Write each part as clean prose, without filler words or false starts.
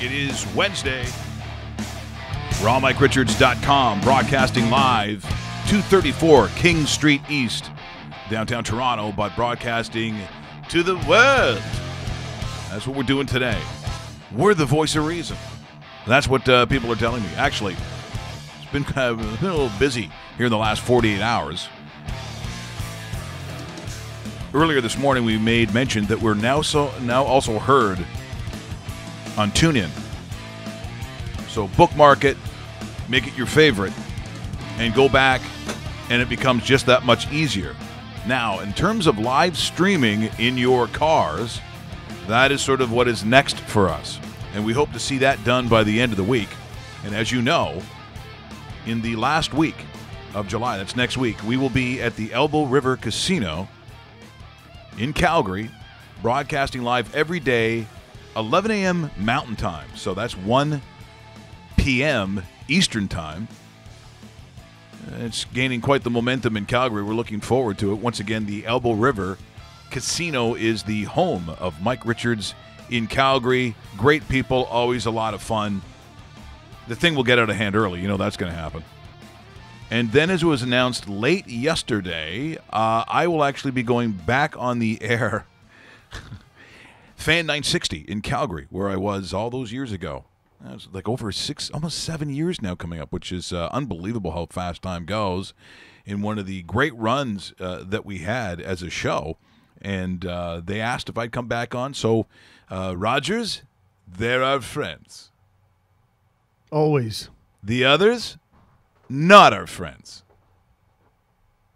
It is Wednesday. RawMikeRichards.com, broadcasting live, 234 King Street East, downtown Toronto, but broadcasting to the world. That's what we're doing today. We're the voice of reason. That's what people are telling me. Actually, it's been a little busy here in the last 48 hours. Earlier this morning, we made mention that we're now also heard on TuneIn. So bookmark it, make it your favorite, and go back, and it becomes just that much easier. Now, in terms of live streaming in your cars, that is sort of what is next for us. And we hope to see that done by the end of the week. And as you know, in the last week of July, that's next week, we will be at the Elbow River Casino in Calgary, broadcasting live every day, 11 a.m. Mountain Time. So that's 1 p.m. Eastern Time. It's gaining quite the momentum in Calgary. We're looking forward to it. Once again, the Elbow River Casino is the home of Mike Richards in Calgary. Great people, always a lot of fun. The thing will get out of hand early. You know that's going to happen. And then, as it was announced late yesterday, I will actually be going back on the air Fan 960 in Calgary, where I was all those years ago. That's like over almost 7 years now coming up, which is unbelievable how fast time goes. In one of the great runs that we had as a show, and they asked if I'd come back on. So, Rogers, they're our friends. Always. The others, not our friends.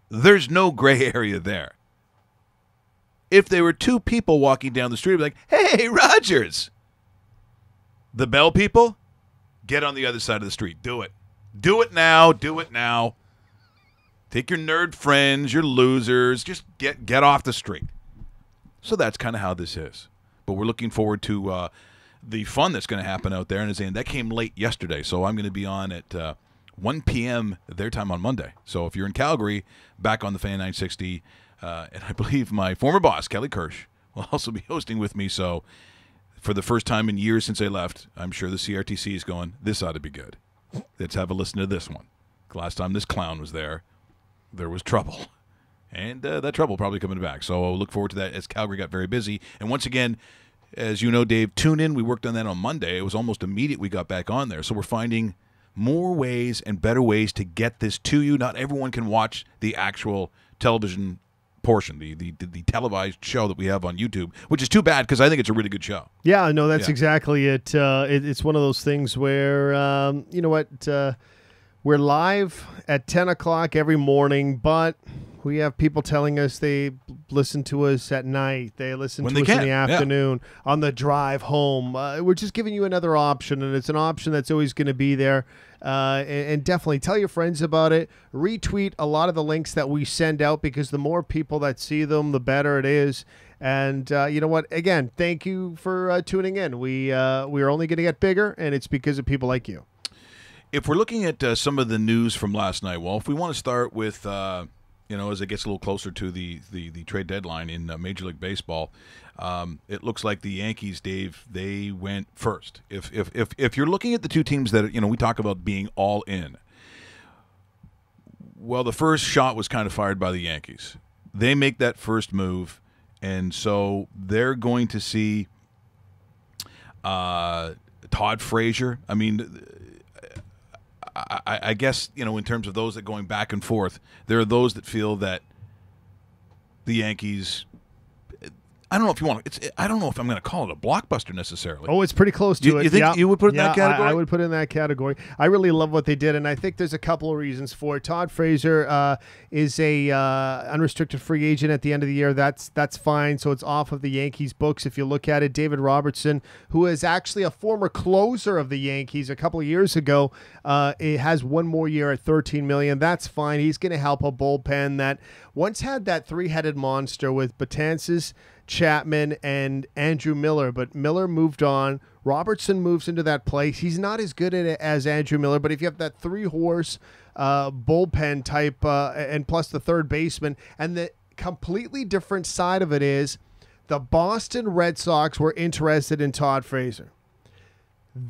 There's no gray area there. If there were two people walking down the street, I'd be like, hey, Rogers. The Bell people, get on the other side of the street. Do it. Do it now. Do it now. Take your nerd friends, your losers. Just get off the street. So that's kind of how this is. But we're looking forward to the fun that's going to happen out there. And that came late yesterday, so I'm going to be on at 1 p.m. their time on Monday. So if you're in Calgary, back on the Fan 960, and I believe my former boss, Kelly Kirsch, will also be hosting with me. So for the first time in years since I left, I'm sure the CRTC is going, this ought to be good. Let's have a listen to this one. Last time this clown was there was trouble. And that trouble probably coming back. So I'll look forward to that as Calgary got very busy. And once again, as you know, Dave, tune in. We worked on that on Monday. It was almost immediate we got back on there. So we're finding more ways and better ways to get this to you. Not everyone can watch the actual television portion, the televised show that we have on YouTube, which is too bad because I think it's a really good show. Yeah, no, that's exactly it. It's one of those things where, you know what, we're live at 10 o'clock every morning, but we have people telling us they listen to us at night. They listen to us in the afternoon, on the drive home. We're just giving you another option, and it's an option that's always going to be there. And definitely tell your friends about it. Retweet a lot of the links that we send out because the more people that see them, the better it is. And you know what? Again, thank you for tuning in. We are only going to get bigger, and it's because of people like you. If we're looking at some of the news from last night, well, if we want to start with as it gets a little closer to the trade deadline in Major League Baseball, it looks like the Yankees, Dave, they went first. If you're looking at the two teams that we talk about being all in, well, the first shot was kind of fired by the Yankees. They make that first move, and so they're going to see Todd Frazier. I mean, I guess, in terms of those that going back and forth, there are those that feel that the Yankees, I don't know if you want. I don't know if I'm going to call it a blockbuster necessarily. Oh, it's pretty close to it. You think you would put it in that category? I would put it in that category. I really love what they did, and I think there's a couple of reasons for it. Todd Frazier is a unrestricted free agent at the end of the year. That's fine. So it's off of the Yankees books if you look at it. David Robertson, who is actually a former closer of the Yankees a couple of years ago, it has one more year at $13 million. That's fine. He's going to help a bullpen that once had that three-headed monster with Betances, Chapman, and Andrew Miller, but Miller moved on. Robertson moves into that place. He's not as good at it as Andrew Miller, but if you have that three-horse bullpen type and plus the third baseman, and the completely different side of it is the Boston Red Sox were interested in Todd Frazier.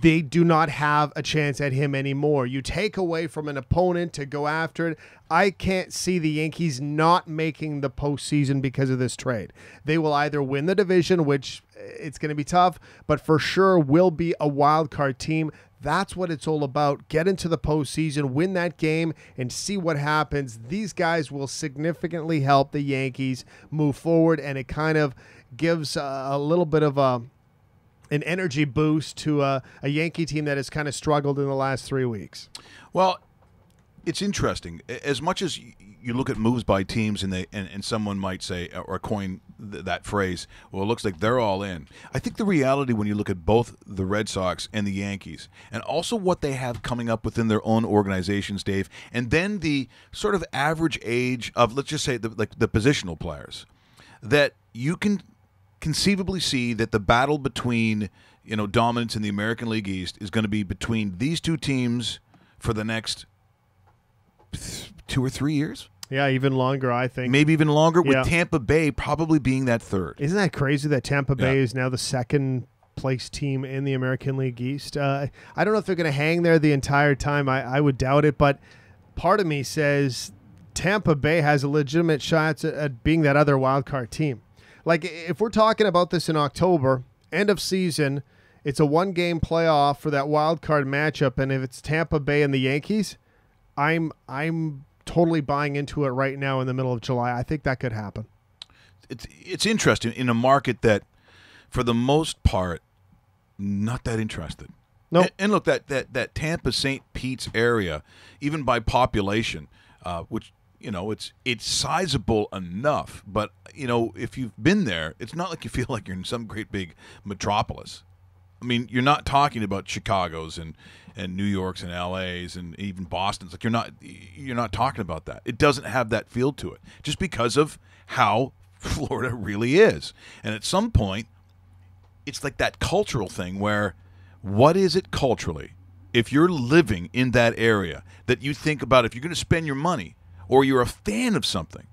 they do not have a chance at him anymore. You take away from an opponent to go after it. I can't see the Yankees not making the postseason because of this trade. They will either win the division, which it's going to be tough, but for sure will be a wild card team. That's what it's all about. Get into the postseason, win that game, and see what happens. These guys will significantly help the Yankees move forward, and it kind of gives a little bit of an energy boost to a Yankee team that has kind of struggled in the last 3 weeks. Well, it's interesting. As much as you look at moves by teams and someone might say or coin that phrase, well, it looks like they're all in. I think the reality when you look at both the Red Sox and the Yankees and also what they have coming up within their own organizations, Dave, and then the sort of average age of, let's just say, the positional players, that you can conceivably see that the battle between dominance in the American League East is going to be between these two teams for the next 2 or 3 years. Yeah, even longer, I think. Maybe even longer, Yeah. with Tampa Bay probably being that third. Isn't that crazy that Tampa Bay Yeah. is now the second place team in the American League East? I don't know if they're going to hang there the entire time. I would doubt it, but part of me says Tampa Bay has a legitimate shot at being that other wild card team. Like, if we're talking about this in October, end of season, it's a one-game playoff for that wild card matchup, and if it's Tampa Bay and the Yankees, I'm totally buying into it right now in the middle of July. I think that could happen. It's interesting in a market that, for the most part, not that interested. Nope. And look, that Tampa St. Pete's area, even by population, which it's sizable enough, but if you've been there, it's not like you feel like you're in some great big metropolis. I mean, you're not talking about Chicago's and New York's and LA's and even Boston's. Like, you're not talking about that. It doesn't have that feel to it, just because of how Florida really is. And at some point, it's like that cultural thing where, what is it culturally, if you're living in that area, that you think about if you're going to spend your money or you're a fan of something,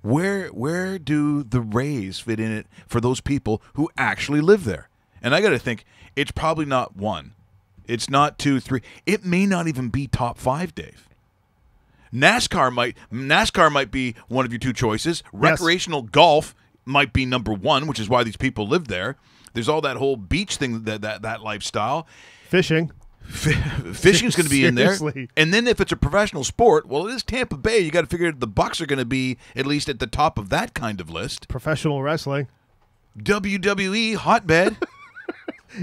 where do the Rays fit in it for those people who actually live there? And I got to think, it's probably not 1. It's not 2, 3. It may not even be top 5, Dave. NASCAR might be one of your 2 choices. Yes. Recreational golf might be number 1, which is why these people live there. There's all that whole beach thing, that lifestyle. Fishing. Fishing's going to be in there. Seriously. And then if it's a professional sport, well, it is Tampa Bay. You got to figure the Bucks are going to be at least at the top of that kind of list. Professional wrestling. WWE hotbed.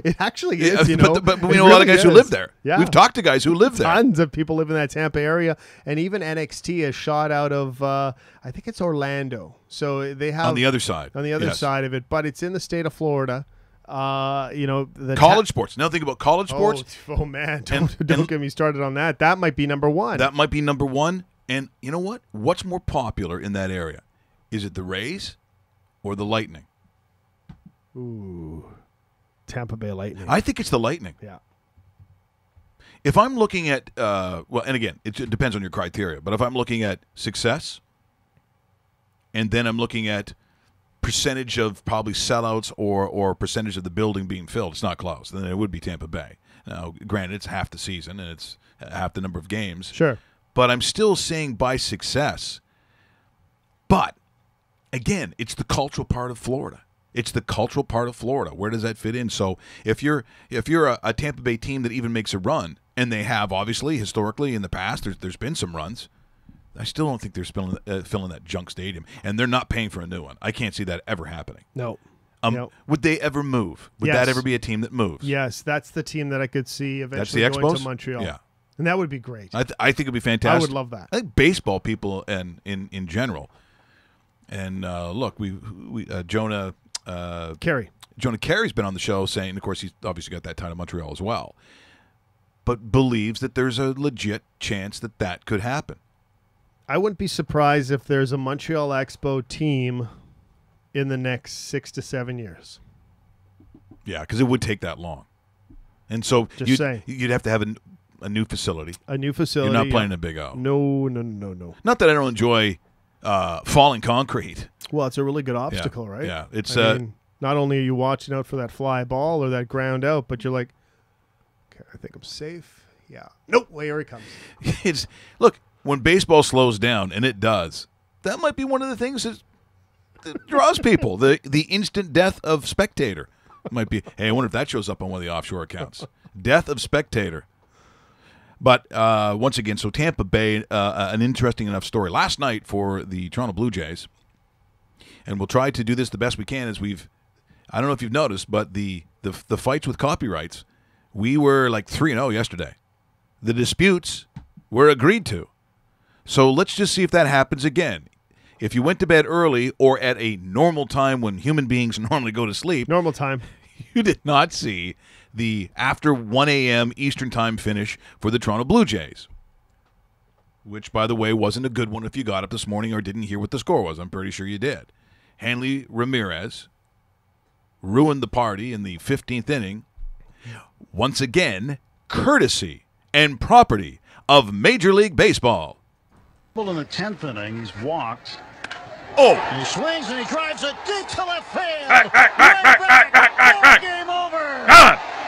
It actually is, But we know a lot of guys who live there. Yeah. We've talked to guys who live there. Tons of people live in that Tampa area, and even NXT is shot out of, I think it's Orlando. So they have On the other side. on the other Yes. side of it, but it's in the state of Florida. The College sports. Now think about college sports. Oh man, don't get me started on that. That might be number 1. That might be number 1. And you know what? What's more popular in that area? Is it the Rays or the Lightning? Ooh, Tampa Bay Lightning. I think it's the Lightning. Yeah. If I'm looking at, and again, it depends on your criteria, but if I'm looking at success, and then I'm looking at percentage of probably sellouts or percentage of the building being filled, it's not close, then it would be Tampa Bay. Now, granted, it's half the season, and it's half the number of games. Sure. But I'm still saying by success. But, again, it's the cultural part of Florida. It's the cultural part of Florida. Where does that fit in? So if you're a Tampa Bay team that even makes a run, and they have, obviously, historically in the past, there's been some runs, I still don't think they're filling that junk stadium, and they're not paying for a new one. I can't see that ever happening. No. Would they ever move? Would Yes. that ever be a team that moves? Yes, that's the team that I could see eventually That's the going Expos? to Montreal. Yeah. And that would be great. I think it'd be fantastic. I would love that. I think baseball people and in general. And look, we Jonah Carey's been on the show saying, of course, he's obviously got that time in Montreal as well, but believes that there's a legit chance that could happen. I wouldn't be surprised if there's a Montreal Expo team in the next 6 to 7 years. Yeah, because it would take that long. And so Just saying. you'd have to have a new facility. A new facility. You're not playing a Big O. No. Not that I don't enjoy falling concrete. Well, it's a really good obstacle, right? Yeah, it's I mean, not only are you watching out for that fly ball or that ground out, but you're like, Okay, I think I'm safe. Yeah. Nope. Wait, here he comes. Look, when baseball slows down, and it does, that might be one of the things that draws people. The instant death of spectator might be. Hey, I wonder if that shows up on one of the offshore accounts. Death of spectator. But once again, so Tampa Bay, an interesting enough story last night for the Toronto Blue Jays, and we'll try to do this the best we can. As I don't know if you've noticed, but the fights with copyrights, we were like 3-0 yesterday. The disputes were agreed to. So let's just see if that happens again. If you went to bed early or at a normal time when human beings normally go to sleep, Normal time. you did not see the after 1 a.m. Eastern time finish for the Toronto Blue Jays, which, by the way, wasn't a good one if you got up this morning or didn't hear what the score was. I'm pretty sure you did. Hanley Ramirez ruined the party in the 15th inning, once again, courtesy and property of Major League Baseball. In the 10th inning, he's walked. Oh! He swings and he drives it deep to left field. Ball game over.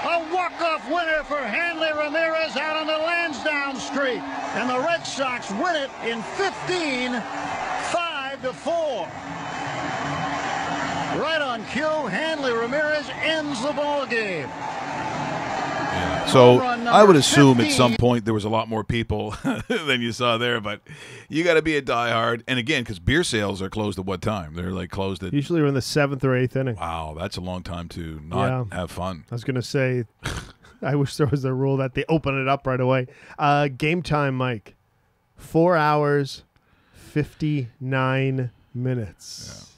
A walk-off winner for Hanley Ramirez out on the Lansdowne Street. And the Red Sox win it in 15, 5-4. Right on cue, Hanley Ramirez ends the ball game. So I would assume at some point there was a lot more people than you saw there, but you got to be a diehard. And again, because beer sales are closed at what time? They're like closed at. Usually we're in the 7th or 8th inning. Wow, that's a long time to not have fun. I was going to say, I wish there was a rule that they open it up right away. Game time, Mike. 4 hours, 59 minutes. Yeah.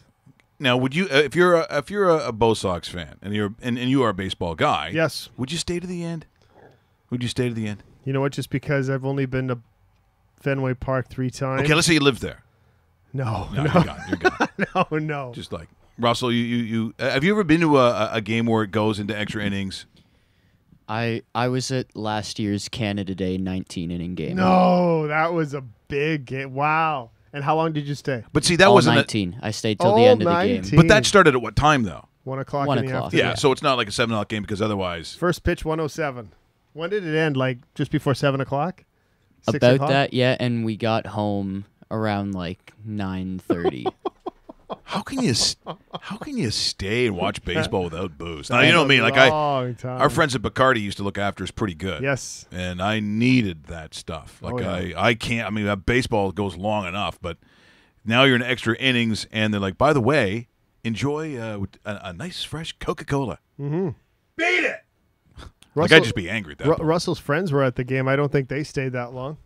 Now, would you, if you're a Bo Sox fan and you are a baseball guy, yes, would you stay to the end? Would you stay to the end? You know what? Just because I've only been to Fenway Park 3 times. Okay, let's say you live there. No, you're gone. You're gone. No. Just like Russell, you have you ever been to a game where it goes into extra innings? I was at last year's Canada Day 19-inning game. No, that was a big game. Wow. And how long did you stay? But see, that wasn't 19. I stayed till the end of the game. But that started at what time though? 1 o'clock 1 in the o'clock. afternoon. Yeah, so it's not like a 7 o'clock game because otherwise. First pitch 107. When did it end? Like just before 7 o'clock? 6 About o'clock? that, yeah. And we got home around like 9:30. How can you stay and watch baseball without booze? Now you know me. Like our friends at Bacardi used to look after us pretty good. Yes, and I needed that stuff. Like I can't. I mean, baseball goes long enough, but now you're in extra innings, and they're like, by the way, enjoy a nice fresh Coca-Cola. Mm-hmm. Beat it. Like I'd just be angry at that. Russell's friends were at the game. I don't think they stayed that long.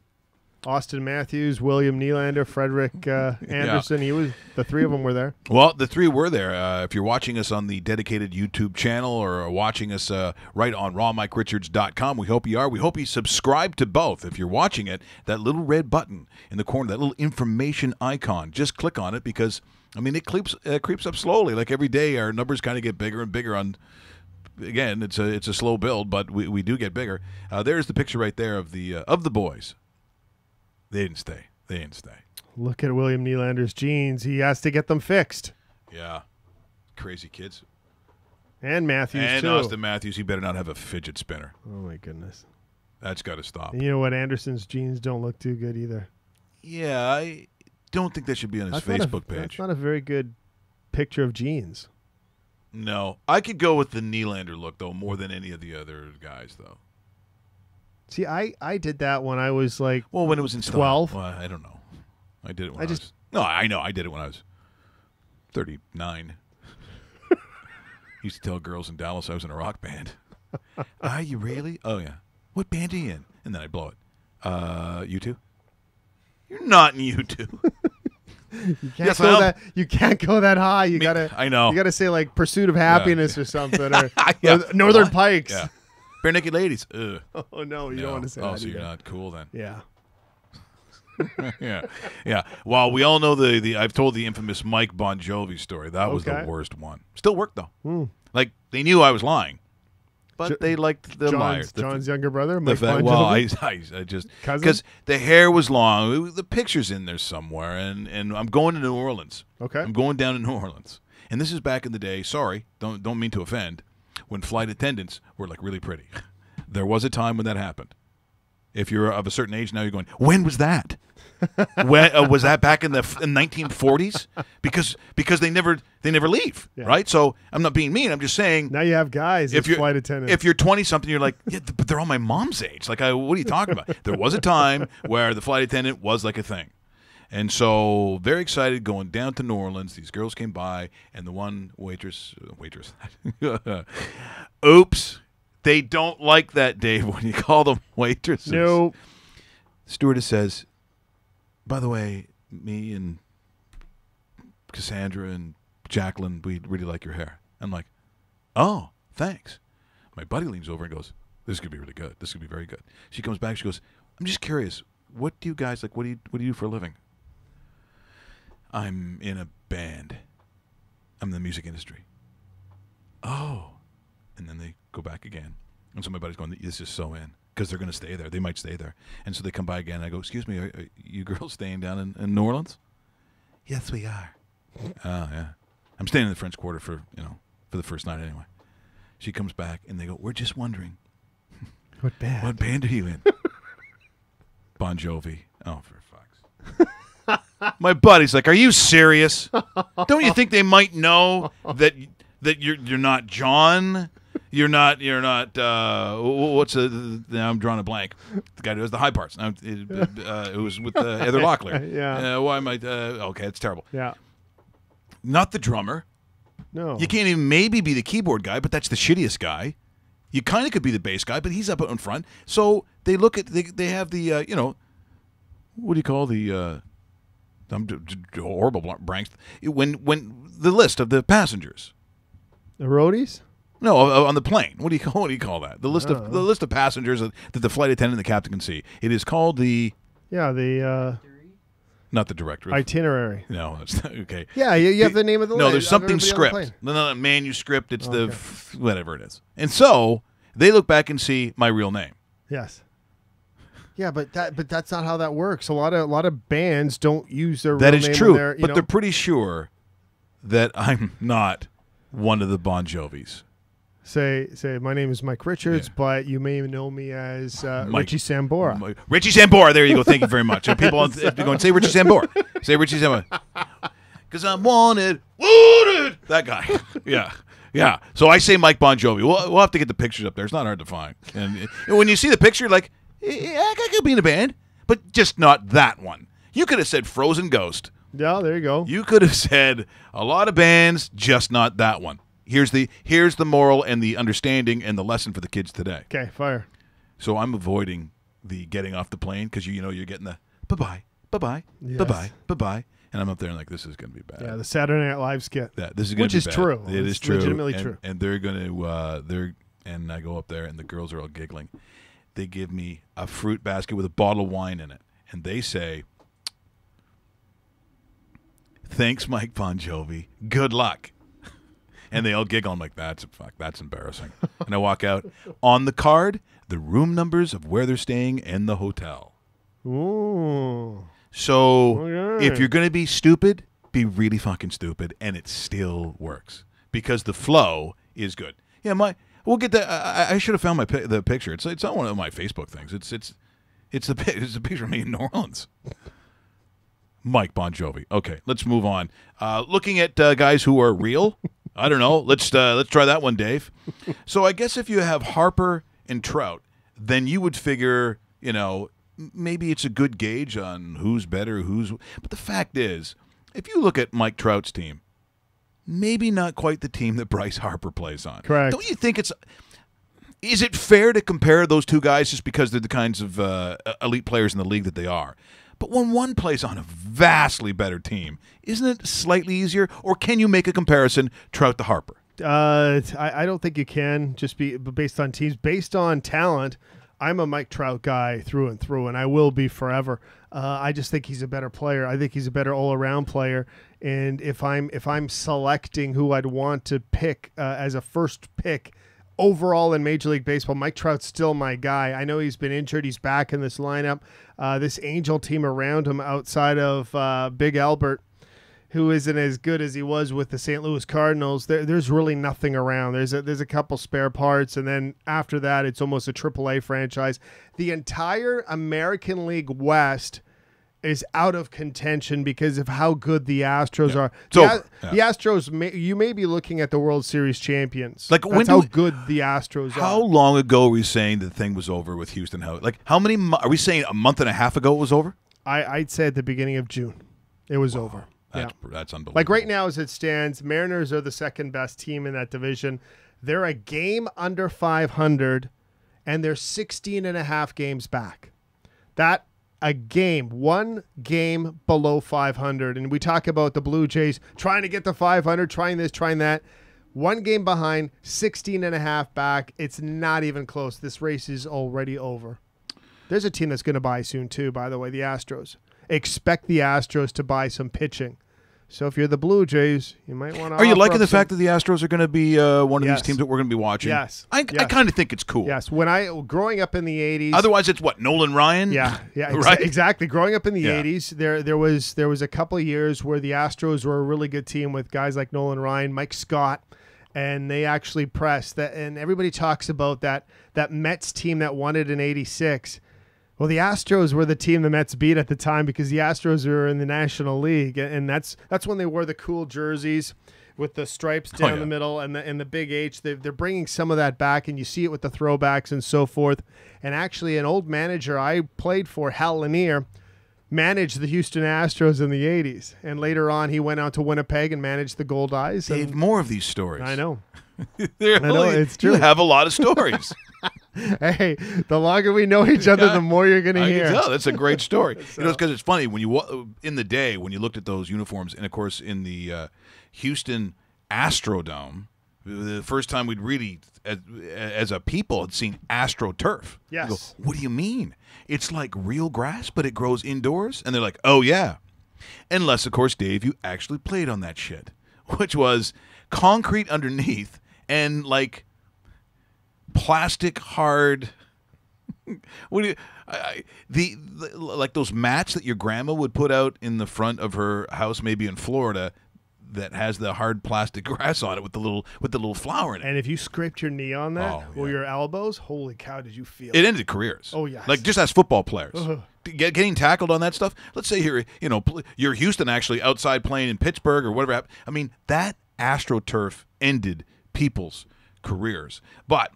Austin Matthews, William Nylander, Frederick Anderson. Yeah. The 3 of them were there. Well, the 3 were there. If you're watching us on the dedicated YouTube channel or watching us right on rawmikeRichards.com, we hope you are. We hope you subscribe to both. If you're watching it, that little red button in the corner, that little information icon, just click on it because, I mean, it creeps up slowly. Like every day, our numbers kind of get bigger and bigger on. Again, it's a slow build, but we do get bigger. There's the picture right there of the boys. They didn't stay. Look at William Nylander's jeans. He has to get them fixed. Yeah. Crazy kids. And Matthews, and too. Austin Matthews, he better not have a fidget spinner. Oh, my goodness. That's got to stop. And you know what? Anderson's jeans don't look too good either. Yeah, I don't think that should be on his Facebook page. That's not a very good picture of jeans. No. I could go with the Nylander look, though, more than any of the other guys, though. See, I did that when I was like when it was in 12. Well, I don't know. I did it when I was. No, I know. I did it when I was 39. Used to tell girls in Dallas I was in a rock band. Are you really? Oh, yeah. What band are you in? And then I'd blow it. U2? You're not in U2. You can't go that high. I know. You gotta say like Pursuit of Happiness or something, or Northern Pikes. Yeah. Bare Naked Ladies. Ugh. Oh no, you don't want to say that. Oh, so you're not cool then. Yeah. yeah. Well, we all know I've told the infamous Mike Bon Jovi story. That was the worst one. Still worked though. Like they knew I was lying, but they liked the liars. John's younger brother, Mike Bon Jovi. Well, I just because the hair was long. The picture's in there somewhere, and I'm going to New Orleans. Okay. I'm going down to New Orleans, and this is back in the day. Sorry, don't mean to offend. When flight attendants were like really pretty. There was a time when that happened. If you're of a certain age now, you're going, when was that? When was that back in the 1940s? Because they never leave, right? So I'm not being mean. I'm just saying. Now you have guys as flight attendants. If you're 20-something, you're like, yeah, but they're all my mom's age. Like, what are you talking about? There was a time where the flight attendant was like a thing. And so, very excited going down to New Orleans. These girls came by, and the one waitress, oops, they don't like that, Dave, when you call them waitresses. No. Stewardess says, by the way, me and Cassandra and Jacqueline, we really like your hair. I'm like, oh, thanks. My buddy leans over and goes, this is going to be really good. This is going to be very good. She comes back. She goes, I'm just curious. What do you guys like? What do you do for a living? I'm in a band. I'm in the music industry. Oh. And then they go back again. And so my buddy's going, this is so in. Because they're going to stay there. They might stay there. And so they come by again. And I go, excuse me, are you girls staying down in New Orleans? Yes, we are. Oh, yeah. I'm staying in the French Quarter for the first night anyway. She comes back, and they go, we're just wondering. What band? What band are you in? Bon Jovi. Oh, for fuck's. My buddy's like, are you serious? Don't you think they might know that you're not John? You're not. What's now I'm drawing a blank. The guy who does the high parts. It was with Heather Locklear. Yeah. Why am I? Okay, it's terrible. Yeah. Not the drummer. No. You can't even maybe be the keyboard guy, but that's the shittiest guy. You kind of could be the bass guy, but he's up in front. So they look at they have the what do you call the horrible Branks when the list of the passengers. The roadies? No, on the plane. What do you call that? The list of passengers that the flight attendant and the captain can see. It is called the not the director. Itinerary. No, that's not, okay. Yeah, you have the name of the No, there's something script. No, manuscript. It's whatever it is. And so they look back and see my real name. Yes. Yeah, but that's not how that works. A lot of bands don't use their that real is name. True, but they're pretty sure that I'm not one of the Bon Jovis. Say, my name is Mike Richards, but you may know me as Richie Sambora. Richie Sambora. There you go. Thank you very much. People have to go and say Richie Sambora. Say Richie Sambora. Because I'm wanted. That guy. Yeah. Yeah. So I say Mike Bon Jovi. We'll have to get the pictures up there. It's not hard to find. And when you see the picture, you're like, yeah, I could be in a band, but just not that one. You could have said Frozen Ghost. Yeah, there you go. You could have said a lot of bands, just not that one. Here's the moral and the understanding and the lesson for the kids today. Okay, fire. So I'm avoiding the getting off the plane because you're getting the bye-bye, bye-bye, yes. Bye-bye, bye-bye. And I'm up there and like, this is going to be bad. Yeah, the Saturday Night Live skit. This is going to be bad. Which is true. It is true. Legitimately true. And they're going to, and I go up there and the girls are all giggling. They give me a fruit basket with a bottle of wine in it. And they say, thanks, Mike Bon Jovi. Good luck. And they all giggle. I'm like, that's embarrassing. And I walk out. On the card, the room numbers of where they're staying and the hotel. Ooh. So Okay. if you're going to be stupid, be really fucking stupid, and it still works because the flow is good. Yeah, we'll get that. I should have found the picture. It's not one of my Facebook things. It's a picture of me in New Orleans. Mike Bon Jovi. Okay, let's move on. Looking at guys who are real. I don't know. Let's try that one, Dave. So I guess if you have Harper and Trout, then you would figure, maybe it's a good gauge on who's better, But the fact is, if you look at Mike Trout's team, maybe not quite the team that Bryce Harper plays on. Correct. Don't you think is it fair to compare those two guys just because they're the kinds of elite players in the league that they are? But when one plays on a vastly better team, isn't it slightly easier? Or can you make a comparison, Trout to Harper? I don't think you can just be based on teams. Based on talent, I'm a Mike Trout guy through and through, and I will be forever. I just think he's a better player. I think he's a better all-around player. And if I'm selecting who I'd want to pick as a first pick overall in Major League Baseball, Mike Trout's still my guy. I know he's been injured. He's back in this lineup. This Angel team around him outside of Big Albert who isn't as good as he was with the St. Louis Cardinals, there's really nothing around. There's a couple spare parts, and then after that, it's almost a AAA franchise. The entire American League West is out of contention because of how good the Astros are. The Astros, you may be looking at the World Series champions. Like, that's how good the Astros are. How long ago were we saying the thing was over with Houston? How many? Are we saying a month and a half ago it was over? I'd say at the beginning of June, it was over. That's unbelievable. Like right now as it stands, Mariners are the second best team in that division. They're a game under 500, and they're 16 and a half games back. One game below 500. And we talk about the Blue Jays trying to get to 500, trying this, trying that. One game behind, 16 and a half back. It's not even close. This race is already over. There's a team that's going to buy soon too, by the way, the Astros. Expect the Astros to buy some pitching. So if you're the Blue Jays, you might want to. Are you liking the fact that the Astros are going to be one of these teams that we're going to be watching? Yes. I kind of think it's cool. Yes. Growing up in the 80s. Otherwise, it's what, Nolan Ryan? Yeah. Right? Exactly. Growing up in the 80s, there was a couple of years where the Astros were a really good team with guys like Nolan Ryan, Mike Scott, and they actually pressed that. And everybody talks about that Mets team that won it in '86. Well, the Astros were the team the Mets beat at the time because the Astros were in the National League, and that's when they wore the cool jerseys with the stripes down the middle and the big H. They're bringing some of that back, and you see it with the throwbacks and so forth. And actually, an old manager I played for, Hal Lanier, managed the Houston Astros in the 80s, and later on he went out to Winnipeg and managed the Gold Eyes. Dave, more of these stories. I know. It's true. You have a lot of stories. Hey, the longer we know each other, the more you're going to hear. No, that's a great story. It's because it's funny when in the day when you looked at those uniforms, and of course in the Houston Astrodome, the first time we'd really, as a people, had seen AstroTurf. Yes. You go, what do you mean? It's like real grass, but it grows indoors, and they're like, oh yeah, unless of course, Dave, you actually played on that shit, which was concrete underneath and like plastic hard. What do you, like those mats that your grandma would put out in the front of her house, maybe in Florida, that has the hard plastic grass on it with the little flower in it. And if you scraped your knee on that or your elbows, holy cow, did you feel it? Ended careers. Oh yes. Like just as football players. Getting tackled on that stuff. Let's say you're Houston actually outside playing in Pittsburgh or whatever happened. I mean, that AstroTurf ended people's careers. But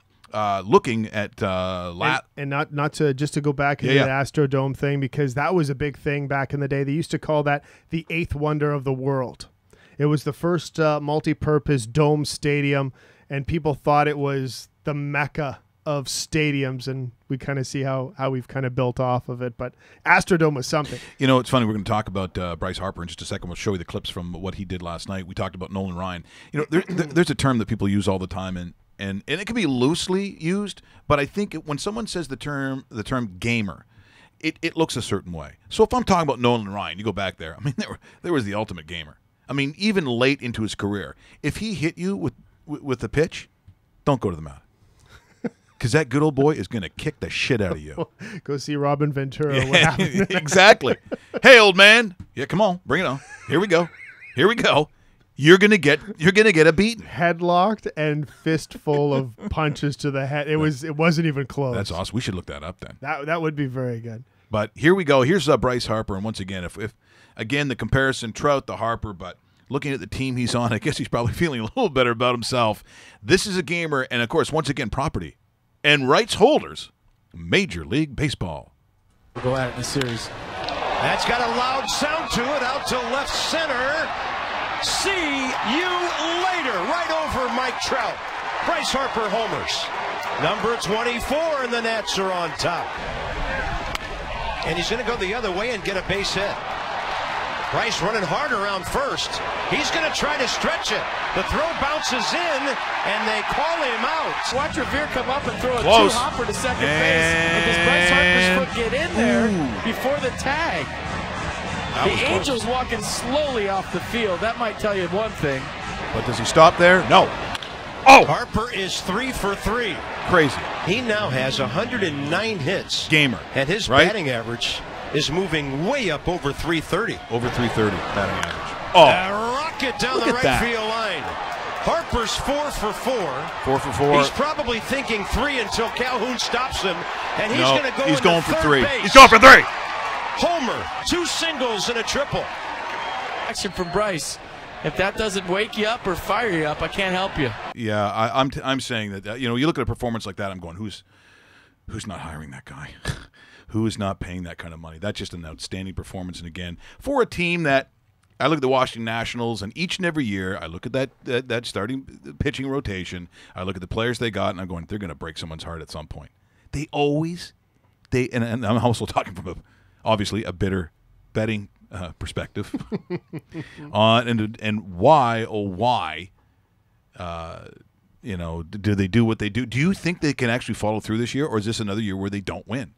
looking at and not to just to go back into the Astrodome thing, because that was a big thing back in the day. They used to call that the eighth wonder of the world. It was the first multi-purpose dome stadium, and people thought it was the mecca of stadiums, and we kind of see how we've kind of built off of it. But Astrodome was something. You know, it's funny. We're going to talk about Bryce Harper in just a second. We'll show you the clips from what he did last night. We talked about Nolan Ryan. You know, there's a term that people use all the time, and it can be loosely used, but I think when someone says the term gamer, it looks a certain way. So if I'm talking about Nolan Ryan, you go back there. I mean, there was the ultimate gamer. I mean, even late into his career, if he hit you with the pitch, don't go to the mound. Because that good old boy is going to kick the shit out of you. Go see Robin Ventura. What happened? Exactly. Hey, old man. Yeah, come on. Bring it on. Here we go. You're gonna get a beating. Headlocked and fistful of punches to the head. It wasn't even close. That's awesome. We should look that up then. That would be very good. But here we go. Here's Bryce Harper, and once again, if again the comparison Trout to Harper, but looking at the team he's on, I guess he's probably feeling a little better about himself. This is a gamer, and of course, once again, property and rights holders, Major League Baseball. We'll go at it in the series. That's got a loud sound to it, out to left center. See you later, right over Mike Trout. Bryce Harper homers. Number 24, and the Nats are on top. And he's going to go the other way and get a base hit. Bryce running hard around first. He's going to try to stretch it. The throw bounces in, and they call him out. Watch Revere come up and throw a Close. two-hopper to second base. And does Bryce Harper's foot get in there before the tag? The Angels walking slowly off the field. That might tell you one thing. But does he stop there? No. Oh! Harper is 3 for 3. Crazy. He now has 109 hits. Gamer. And his batting average is moving way up over 330. Over 330 batting average. rocket down Look the at right that. field line. Harper's 4 for 4. 4 for 4. He's probably thinking 3 until Calhoun stops him, and he's No, going to go he's into going for third 3. base. He's going for 3. Homer, 2 singles and a triple. Action from Bryce. If that doesn't wake you up or fire you up, I can't help you. Yeah, I'm saying that you look at a performance like that, I'm going, who's not hiring that guy? Who is not paying that kind of money? That's just an outstanding performance. And again, for a team that I look at the Washington Nationals, and each and every year I look at that starting pitching rotation. I look at the players they got, and I'm going, they're going to break someone's heart at some point. And I'm also talking from obviously a bitter betting perspective and why do they do what they do? Do you think they can actually follow through this year, or is this another year where they don't win?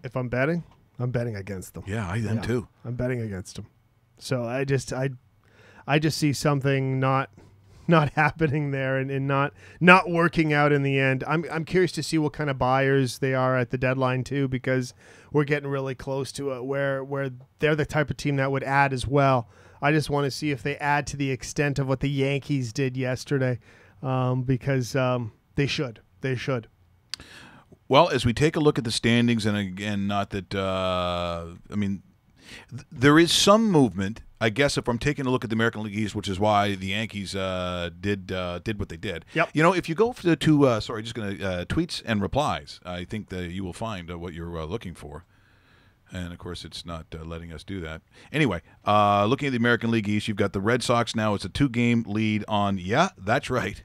If I'm betting against them. Yeah, I am too. I'm betting against them. So I just see something not happening there and not working out in the end. I'm curious to see what kind of buyers they are at the deadline too, because we're getting really close to it where they're the type of team that would add as well. I just want to see if they add to the extent of what the Yankees did yesterday, because they should. Well, as we take a look at the standings, and again, not that there is some movement. I guess if I'm taking a look at the American League East, which is why the Yankees did what they did. Yep. If you go to tweets and replies, I think that you will find what you're looking for. And, of course, it's not letting us do that. Anyway, looking at the American League East, you've got the Red Sox now. It's a 2-game lead on, that's right,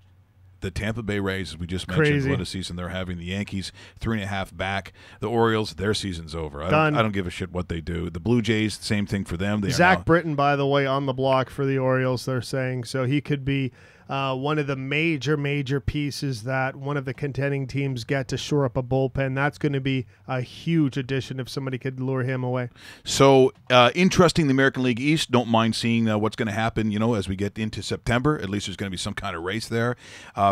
the Tampa Bay Rays, as we just mentioned. Crazy. What a season they're having. The Yankees, 3.5 back. The Orioles, their season's over. I Done. don't give a shit what they do. The Blue Jays, same thing for them. They Zach Britton, by the way, on the block for the Orioles, they're saying. So he could be one of the major pieces that one of the contending teams get to shore up a bullpen. That's going to be a huge addition if somebody could lure him away. So interesting, the American League East. Don't mind seeing what's going to happen, as we get into September. At least there's going to be some kind of race there.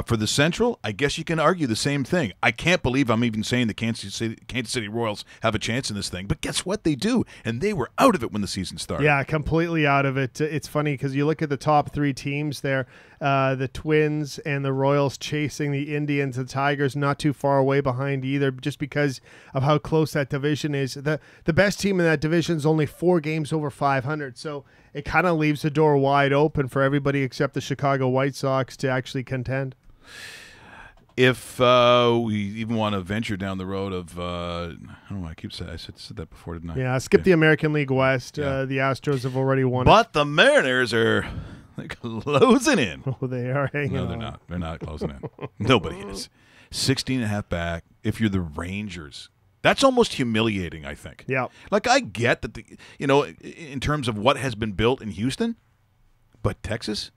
For the Central, I guess you can argue the same thing. I can't believe I'm even saying the Kansas City Royals have a chance in this thing. But guess what? They do. And they were out of it when the season started. Yeah, completely out of it. It's funny because you look at the top 3 teams there, the Twins and the Royals chasing the Indians. The Tigers not too far away behind either, just because of how close that division is. The best team in that division is only 4 games over 500, so it kind of leaves the door wide open for everybody except the Chicago White Sox to actually contend. If we even want to venture down the road of, I don't know, I said that before, didn't I? Yeah, skip the American League West. Yeah. The Astros have already won But the Mariners are closing in. Oh, they are hanging No, on. they're not. They're not closing in. Nobody is. 16.5 back. If you're the Rangers, that's almost humiliating, I think. Yeah. Like, I get that, in terms of what has been built in Houston, but Texas,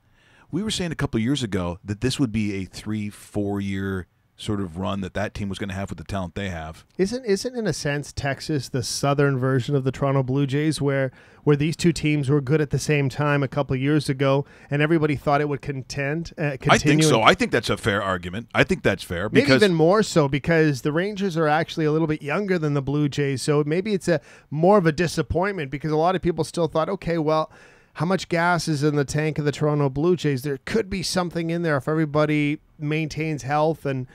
we were saying a couple of years ago that this would be a 3-4 year sort of run that team was going to have with the talent they have. Isn't in a sense Texas the southern version of the Toronto Blue Jays, where these two teams were good at the same time a couple of years ago, and everybody thought it would continue? I think so. I think that's a fair argument. I think that's fair. Maybe Because even more so because the Rangers are actually a little bit younger than the Blue Jays, so maybe it's more of a disappointment because a lot of people still thought, okay, well, how much gas is in the tank of the Toronto Blue Jays? There could be something in there if everybody maintains health and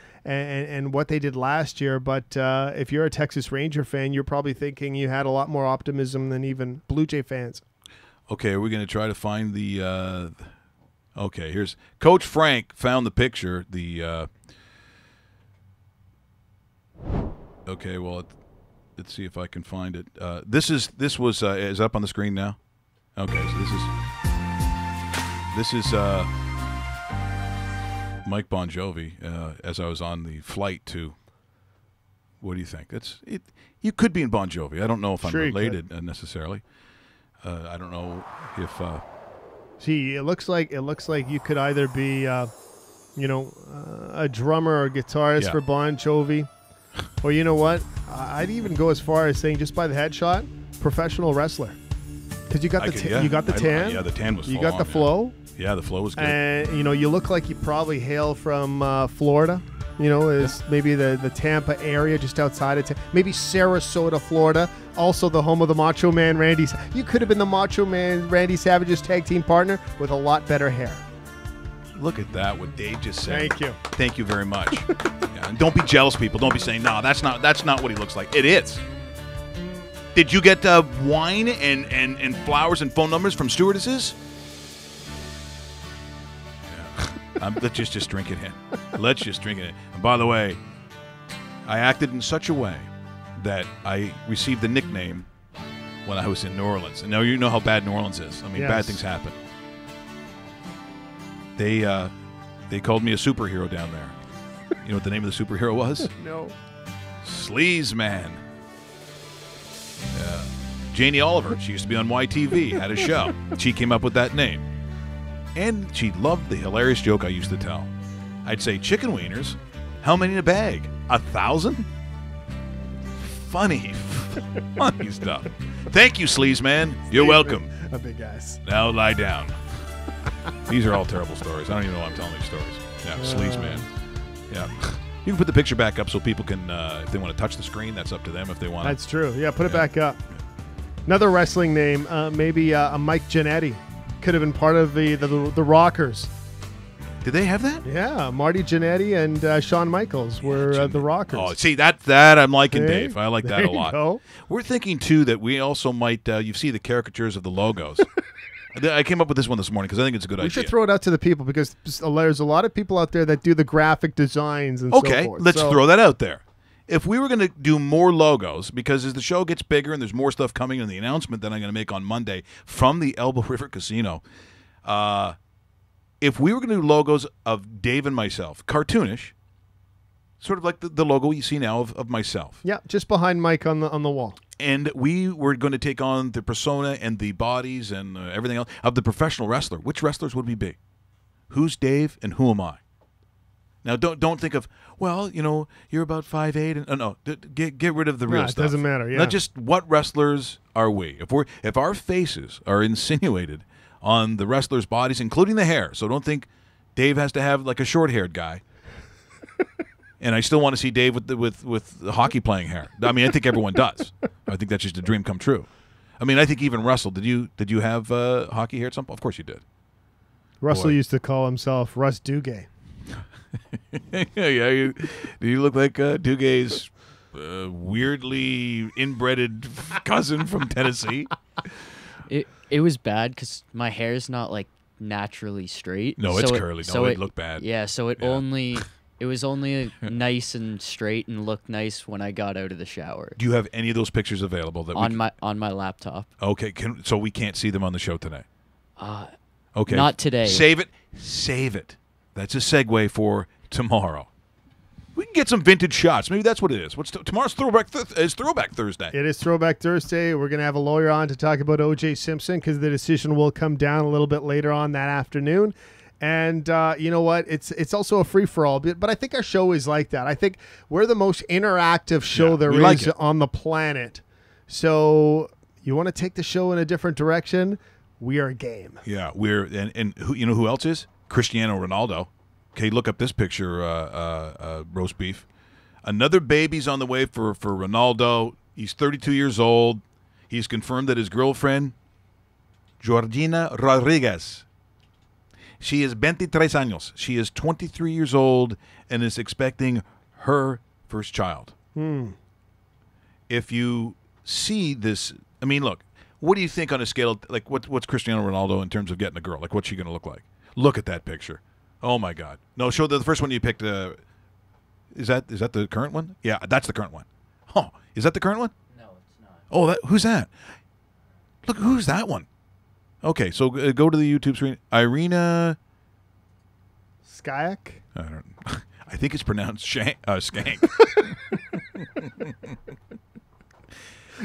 what they did last year. But if you're a Texas Ranger fan, you're probably thinking you had a lot more optimism than even Blue Jay fans. Okay, are we going to try to find the okay, here's Coach Frank found the picture. Okay, well, let's see if I can find it. This was is up on the screen now? Okay, so this is Mike Bon Jovi as I was on the flight to. What do you think? You could be in Bon Jovi. I don't know if I'm related necessarily. I don't know if. See, it looks like you could either be, a drummer or guitarist for Bon Jovi, or you know what? I'd even go as far as saying, just by the headshot, professional wrestler. Because you got you got the tan. Yeah, the tan was. You got the flow. Yeah, the flow was good. And you look like you probably hail from Florida. You know, is maybe the Tampa area, just outside of maybe Sarasota, Florida, also the home of the Macho Man Randy. You could have been the Macho Man Randy Savage's tag team partner with a lot better hair. Look at that, what Dave just said. Thank you. Thank you very much. Yeah, and don't be jealous, people. Don't be saying, no, that's not what he looks like. It is. Did you get wine and flowers and phone numbers from stewardesses? Yeah. Let's just drink it in. Let's just drink it in. And by the way, I acted in such a way that I received the nickname when I was in New Orleans. And now you know how bad New Orleans is. I mean, Yes. bad things happen. They called me a superhero down there. You know what the name of the superhero was? No. Sleaze Man. Janie Oliver, she used to be on YTV, had a show. She came up with that name. And she loved the hilarious joke I used to tell. I'd say, chicken wieners, how many in a bag? 1,000? Funny stuff. Thank you, Sleaze Man. You're welcome. A big ass. Now lie down. These are all terrible stories. I don't even know why I'm telling these stories. Yeah, Sleaze Man. Yeah. You can put the picture back up so people can, if they want to touch the screen, that's up to them if they want. That's true. Yeah, put it back up. Another wrestling name, maybe a Mike Jannetty. Could have been part of the Rockers. Did they have that? Yeah, Marty Jannetty and Shawn Michaels were the Rockers. Oh, see, that I'm liking, Hey, Dave. I like that there a you lot. go. We're thinking, too, that we also might, you see the caricatures of the logos. I came up with this one this morning because I think it's a good idea. We should throw it out to the people because there's a lot of people out there that do the graphic designs and so Okay, forth. let's So- throw that out there. If we were going to do more logos, because as the show gets bigger and there's more stuff coming in the announcement that I'm going to make on Monday from the Elbow River Casino, if we were going to do logos of Dave and myself, cartoonish, sort of like the logo you see now of myself, Yeah, just behind Mike on the wall. and we were going to take on the persona and the bodies and everything else of the professional wrestler, which wrestlers would we be? Who's Dave and who am I? Now, don't think of, well, you know, you're about 5'8", and no, get rid of the real No, it stuff. doesn't matter, yeah. Not just what wrestlers are we. If our faces are insinuated on the wrestlers' bodies, including the hair, so don't think Dave has to have like a short-haired guy. And I still want to see Dave with the hockey playing hair. I mean, I think everyone does. I think that's just a dream come true. I mean, I think even Russell, did you have hockey hair at some point? Of course you did. Russell Boy. used to call himself Russ Duguay. Yeah, you look like Duguay's weirdly inbred cousin from Tennessee. It was bad because my hair's not like naturally straight. No, it's so curly. So No, it looked bad. Yeah, so it Yeah. was only nice and straight and looked nice when I got out of the shower. Do you have any of those pictures available? That On my laptop. Okay, so we can't see them on the show today. Okay, not today. Save it. That's a segue for tomorrow. We can get some vintage shots. Maybe that's what it is. Tomorrow's Throwback Thursday. It is Throwback Thursday. We're going to have a lawyer on to talk about O.J. Simpson because the decision will come down a little bit later on that afternoon. And you know what? It's also a free-for-all. But I think our show is like that. I think we're the most interactive show there we like is it. on the planet. So you want to take the show in a different direction? We are game. Yeah, and who, you know who else is? Cristiano Ronaldo. Okay, look up this picture, roast beef. Another baby's on the way for Ronaldo. He's 32 years old. He's confirmed that his girlfriend, Georgina Rodriguez, she is 23 años. She is 23 years old and is expecting her first child. If you see this, I mean, look, what do you think on a scale of, like, what's Cristiano Ronaldo in terms of getting a girl? Like, what's she going to look like? Look at that picture. Oh, my God. No, show the first one you picked. Is that the current one? Yeah, that's the current one. Oh, is that the current one? No, it's not. Oh, who's that? Look, who's that one? Okay, so go to the YouTube screen. Irina. Skyak? I don't know. I think it's pronounced skank.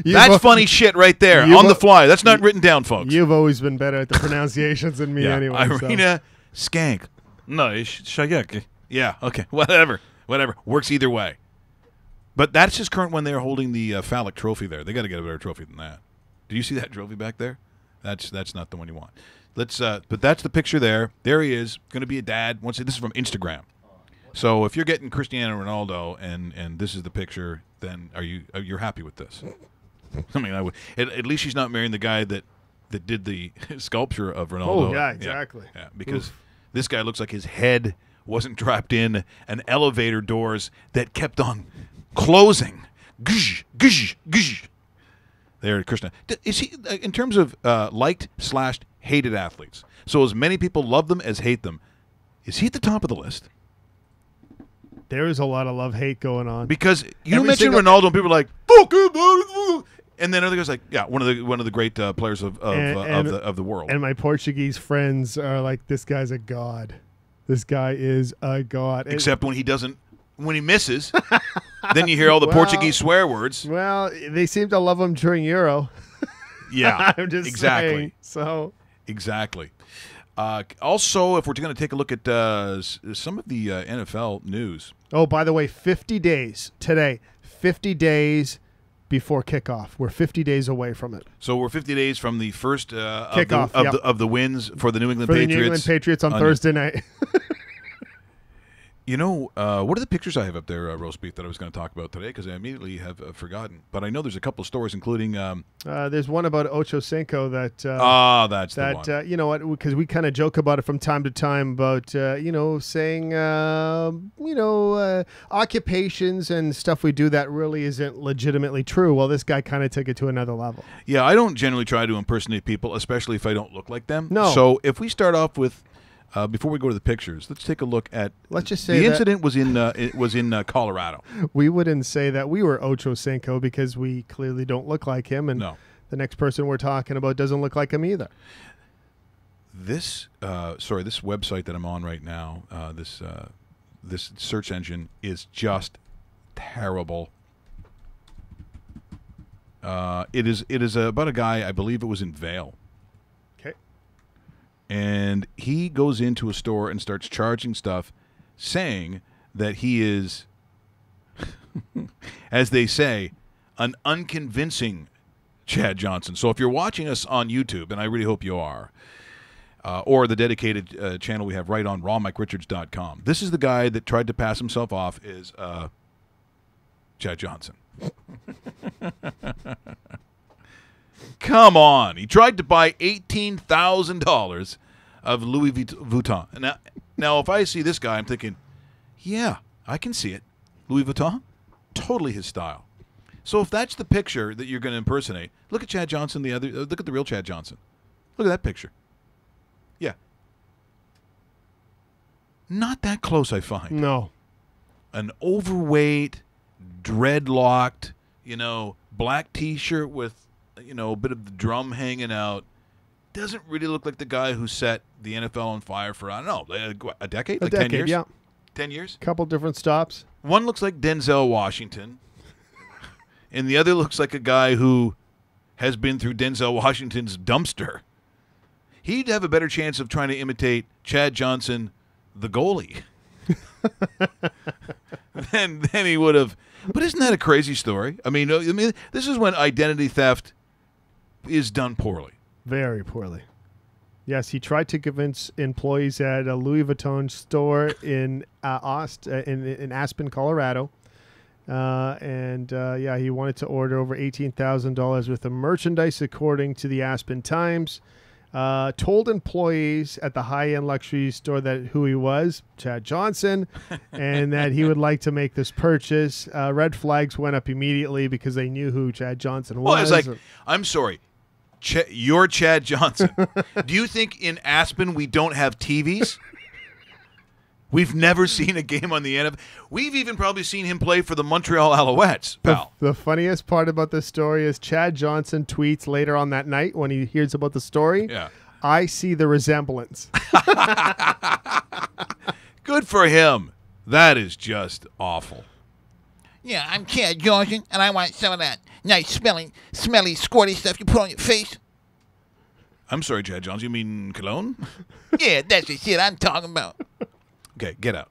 That's funny shit right there you've on the al- fly. That's not written down, folks. You've always been better at the pronunciations than me Yeah, anyway. so. Irina Skank. No, it's Shayek. Yeah, okay, whatever. Works either way. But that's his current one. They're holding the phallic trophy there. They got to get a better trophy than that. Do you see that trophy back there? That's not the one you want. Let's. But that's the picture there. There he is, going to be a dad. This is from Instagram. So if you're getting Cristiano Ronaldo and this is the picture, then you're happy with this? I mean, I would. At least she's not marrying the guy that did the sculpture of Ronaldo. Oh, yeah, exactly. Yeah, because this guy looks like his head wasn't trapped in an elevator doors that kept on closing. Gzh, gzh, gzh. There, Krishna. Is he, in terms of liked/hated athletes, so as many people love them as hate them, is he at the top of the list? There is a lot of love-hate going on. Because you mentioned Ronaldo, and people are like, "Fuck him," and then other guys like, "Yeah, one of the great players of the world." And my Portuguese friends are like, "This guy's a god. This guy is a god." Except when he misses, then you hear all the Portuguese swear words. Well, they seem to love him during Euro. Yeah, I'm just exactly. saying, so exactly. Also, if we're going to take a look at some of the NFL news. Oh, by the way, 50 days today. 50 days before kickoff. We're 50 days away from it. So we're 50 days from the first kickoff of the wins for the New England for Patriots. The New England Patriots on Thursday night. You know, what are the pictures I have up there, roast beef, that I was going to talk about today? Because I immediately have forgotten. But I know there's a couple of stories, including there's one about Ocho Cinco that that's the one. You know what? Because we kind of joke about it from time to time about saying occupations and stuff we do that really isn't legitimately true. Well, this guy kind of took it to another level. Yeah, I don't generally try to impersonate people, especially if I don't look like them. No. So if we start off with. Before we go to the pictures, let's take a look at. Let's just say the incident was in Colorado. We wouldn't say that we were Ocho Cinco because we clearly don't look like him, and the next person we're talking about doesn't look like him either. This website that I'm on right now, this search engine is just terrible. It is about a guy, I believe it was in Vail. And he goes into a store and starts charging stuff, saying that he is, as they say, an unconvincing Chad Johnson. So if you're watching us on YouTube, and I really hope you are, or the dedicated channel we have right on rawmike.richards.com, this is the guy that tried to pass himself off as Chad Johnson. Come on. He tried to buy $18,000 of Louis Vuitton. Now, if I see this guy, I'm thinking, yeah, I can see it. Louis Vuitton? Totally his style. So if that's the picture that you're going to impersonate, look at Chad Johnson, look at the real Chad Johnson. Look at that picture. Yeah. Not that close, I find. No. An overweight, dreadlocked, black T-shirt with a bit of the drum hanging out. Doesn't really look like the guy who set the NFL on fire for, I don't know, a decade? Like 10 years? Yeah. 10 years? Couple different stops. One looks like Denzel Washington, and the other looks like a guy who has been through Denzel Washington's dumpster. He'd have a better chance of trying to imitate Chad Johnson, the goalie, than he would have. But isn't that a crazy story? I mean, this is when identity theft is done poorly. Very poorly. Yes, he tried to convince employees at a Louis Vuitton store in Aspen, Colorado. He wanted to order over $18,000 worth of merchandise, according to the Aspen Times. Told employees at the high-end luxury store that who he was, Chad Johnson, and that he would like to make this purchase. Red flags went up immediately because they knew who Chad Johnson was. Well, it's like, I'm sorry, you're Chad Johnson. Do you think in Aspen we don't have TVs? We've never seen a game on the NFL. We've even probably seen him play for the Montreal Alouettes, pal. The funniest part about this story is Chad Johnson tweets later on that night when he hears about the story. Yeah. I see the resemblance. Good for him. That is just awful. Yeah, I'm Chad Johnson, and I want some of that nice smelly, squirty stuff you put on your face. I'm sorry, Chad Johnson. You mean cologne? Yeah, that's the shit I'm talking about. Okay, get out.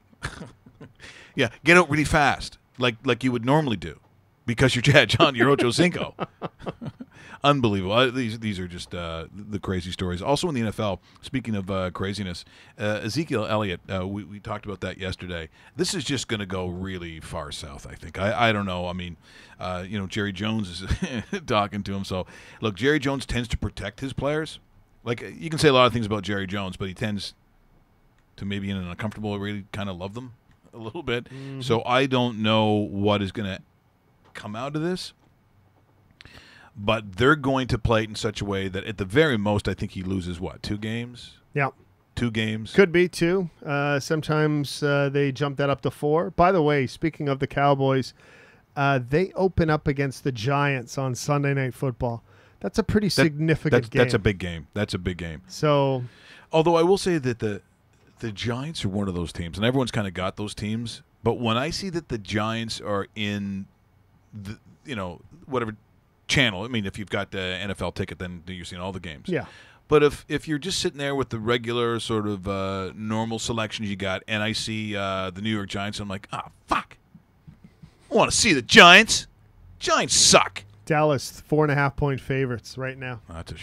Yeah, get out really fast, like you would normally do, because you're Chad Johnson, you're Ocho Cinco. Unbelievable. These are just the crazy stories. Also in the NFL, speaking of craziness, Ezekiel Elliott, we talked about that yesterday. This is just going to go really far south, I think. I don't know. I mean, Jerry Jones is talking to him. So, look, Jerry Jones tends to protect his players. Like, you can say a lot of things about Jerry Jones, but he tends to maybe in an uncomfortable really kind of love them a little bit. Mm-hmm. So I don't know what is going to come out of this. But they're going to play it in such a way that at the very most, I think he loses, 2 games? Yeah. 2 games? Could be 2. Sometimes they jump that up to 4. By the way, speaking of the Cowboys, they open up against the Giants on Sunday Night Football. That's a pretty significant game. That's a big game. That's a big game. So, although I will say that the Giants are one of those teams, and everyone's kind of got those teams, but when I see that the Giants are in the, whatever – channel. I mean, if you've got the NFL ticket, then you're seeing all the games. Yeah. But if you're just sitting there with the regular sort of normal selections you got, and I see the New York Giants, I'm like, fuck. I want to see the Giants. Giants suck. Dallas 4.5-point favorites right now. That's a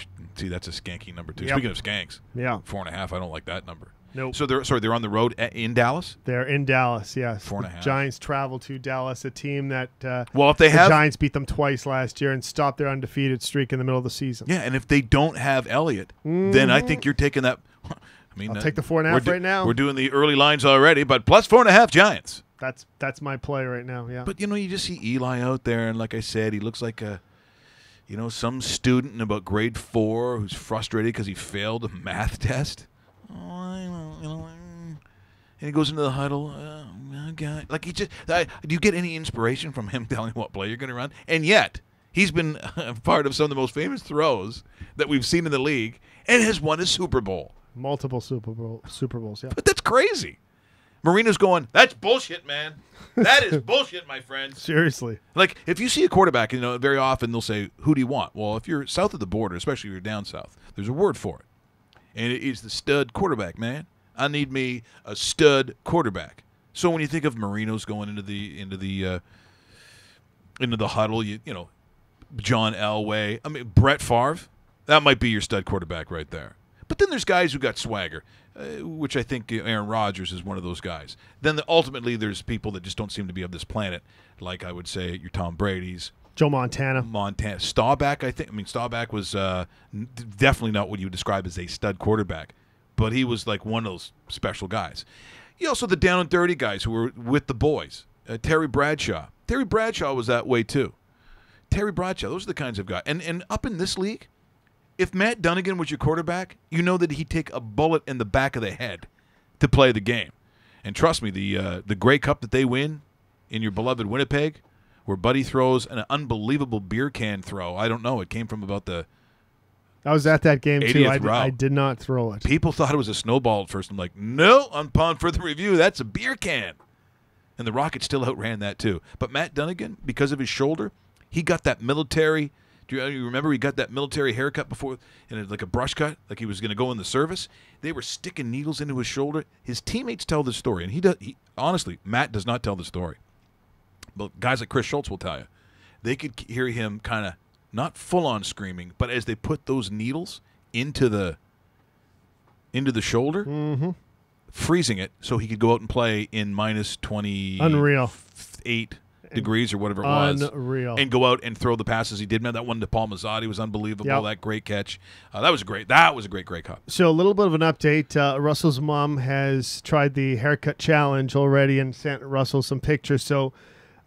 skanky number too. Yep. Speaking of skanks, 4.5. I don't like that number. Nope. So they're on the road in Dallas? They're in Dallas, yes. 4.5. The Giants travel to Dallas, a team that if they the Giants beat them twice last year and stopped their undefeated streak in the middle of the season. Yeah, and if they don't have Elliott, then I think you're taking that. I mean, I'll take the 4.5 right now. We're doing the early lines already, but plus 4.5 Giants. That's my play right now, yeah. But, you just see Eli out there, and like I said, he looks like some student in about grade 4 who's frustrated because he failed a math test. And he goes into the huddle. God. Like do you get any inspiration from him telling you what play you're going to run? And yet, he's been a part of some of the most famous throws that we've seen in the league and has won a Super Bowl. Multiple Super Bowls, yeah. But that's crazy. Marino's going, that's bullshit, man. That is bullshit, my friend. Seriously. Like, if you see a quarterback, very often they'll say, who do you want? Well, if you're south of the border, especially if you're down south, there's a word for it. And it is the stud quarterback, man. I need me a stud quarterback. So when you think of Marino's going into the huddle, John Elway, I mean Brett Favre, that might be your stud quarterback right there. But then there's guys who got swagger, which I think Aaron Rodgers is one of those guys. Then ultimately there's people that just don't seem to be of this planet, like I would say your Tom Brady's. Joe Montana. Staubach, I think. I mean, Staubach was definitely not what you would describe as a stud quarterback, but he was like one of those special guys. You also the down and dirty guys who were with the boys. Terry Bradshaw. Terry Bradshaw was that way too. Terry Bradshaw, those are the kinds of guys. And up in this league, if Matt Dunnigan was your quarterback, you know that he'd take a bullet in the back of the head to play the game. And trust me, the Grey Cup that they win in your beloved Winnipeg, where Buddy throws an unbelievable beer can throw. I don't know. It came from about the I was at that game, too. I did not throw it. People thought it was a snowball at first. I'm like, no, upon further review, that's a beer can. And the Rockets still outran that, too. But Matt Dunnigan, because of his shoulder, he got that military – do you remember he got that military haircut before, like a brush cut, like he was going to go in the service? They were sticking needles into his shoulder. His teammates tell the story, and honestly, Matt does not tell the story. But guys like Chris Schultz will tell you. They could hear him kind of not full-on screaming, but as they put those needles into the shoulder, freezing it so he could go out and play in minus 28 Unreal. degrees or whatever it was. Unreal. And go out and throw the passes he did. Man, that one to Paul Mazzotti was unbelievable. Yep. That great catch. That was a great Grey Cup. So a little bit of an update. Russell's mom has tried the haircut challenge already and sent Russell some pictures. So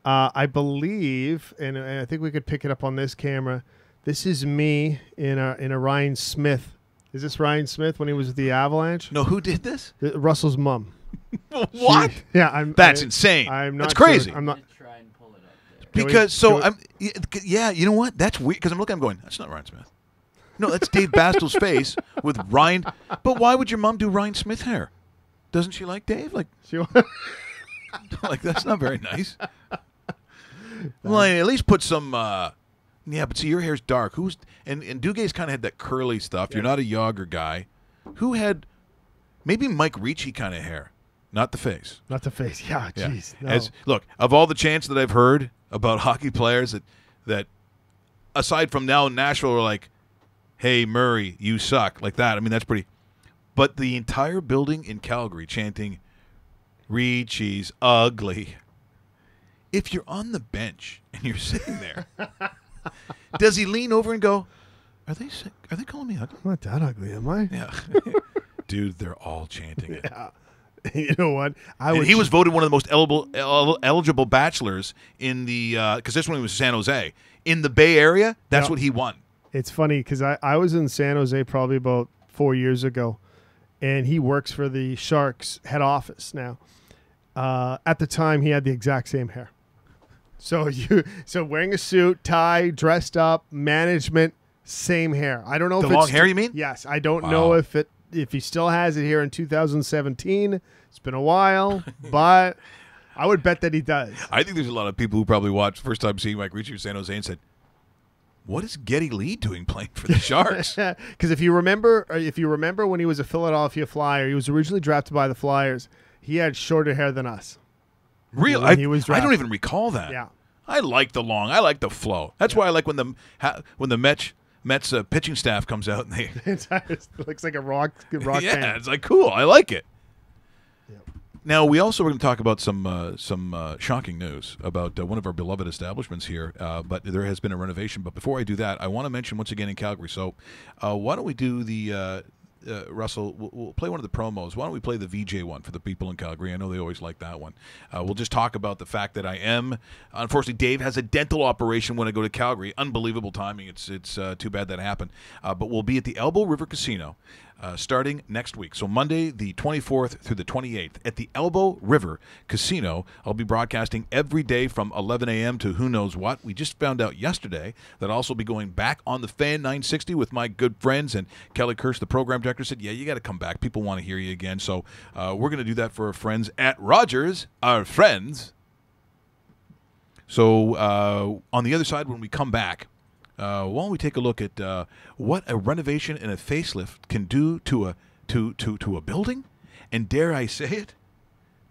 I believe, and I think we could pick it up on this camera, this is me in a Ryan Smith. Is this Ryan Smith when he was with the Avalanche? No, who did this? Russell's mom. What? That's insane. That's crazy. Sure. I'm not. Try and pull it up. Because you know what? That's weird. Because I'm going. That's not Ryan Smith. No, that's Dave Bastel's face with Ryan. But why would your mom do Ryan Smith hair? Doesn't she like Dave? Like that's not very nice. Well, at least put some. Yeah, but see, your hair's dark. And Duguay's kind of had that curly stuff. Yeah. You're not a Yager guy. Who had maybe Mike Ricci kind of hair, not the face. Not the face. Yeah, jeez. Yeah. No. Look, of all the chants that I've heard about hockey players that aside from now in Nashville are like, hey, Murray, you suck, like that. I mean, that's pretty. But the entire building in Calgary chanting, Richie's ugly. If you're on the bench and you're sitting there, does he lean over and go, are they calling me ugly? I'm not that ugly, am I? Yeah. Dude, they're all chanting it. Yeah. You know what? He was voted one of the most eligible bachelors in the because this one was San Jose. In the Bay Area, that's what he won. It's funny because I was in San Jose probably about 4 years ago, and he works for the Sharks head office now. At the time, he had the exact same hair. So wearing a suit, tie, dressed up, management, same hair. I don't know the if long it's hair. You mean? Yes, I don't know if he still has it here in 2017. It's been a while, but I would bet that he does. I think there's a lot of people who probably watched first time seeing Mike Ricci in San Jose and said, what is Geddy Lee doing playing for the Sharks? Because if you remember when he was a Philadelphia Flyer, he was originally drafted by the Flyers. He had shorter hair than us. Really? When I he was don't drafted. even recall that. Yeah. I like the long. I like the flow. That's why I like when the Mets pitching staff comes out and they It looks like a rock band. yeah, it's like cool. I like it. Now, we also were going to talk about some shocking news about one of our beloved establishments here, but there has been a renovation. But before I do that, I want to mention once again in Calgary. So why don't we do the Russell, we'll play one of the promos. Why don't we play the VJ one for the people in Calgary? I know they always like that one. We'll just talk about the fact that unfortunately, Dave has a dental operation when I go to Calgary. Unbelievable timing. It's too bad that happened. But we'll be at the Elbow River Casino starting next week. So Monday, the 24th through the 28th at the Elbow River Casino. I'll be broadcasting every day from 11 a.m. to who knows what. We just found out yesterday that I'll also be going back on the Fan 960 with my good friends. And Kelly Kirsch, the program director, said, yeah, you got to come back. People want to hear you again. So we're going to do that for our friends at Rogers, our friends. So on the other side, when we come back, why don't we take a look at what a renovation and a facelift can do to a building, and dare I say it,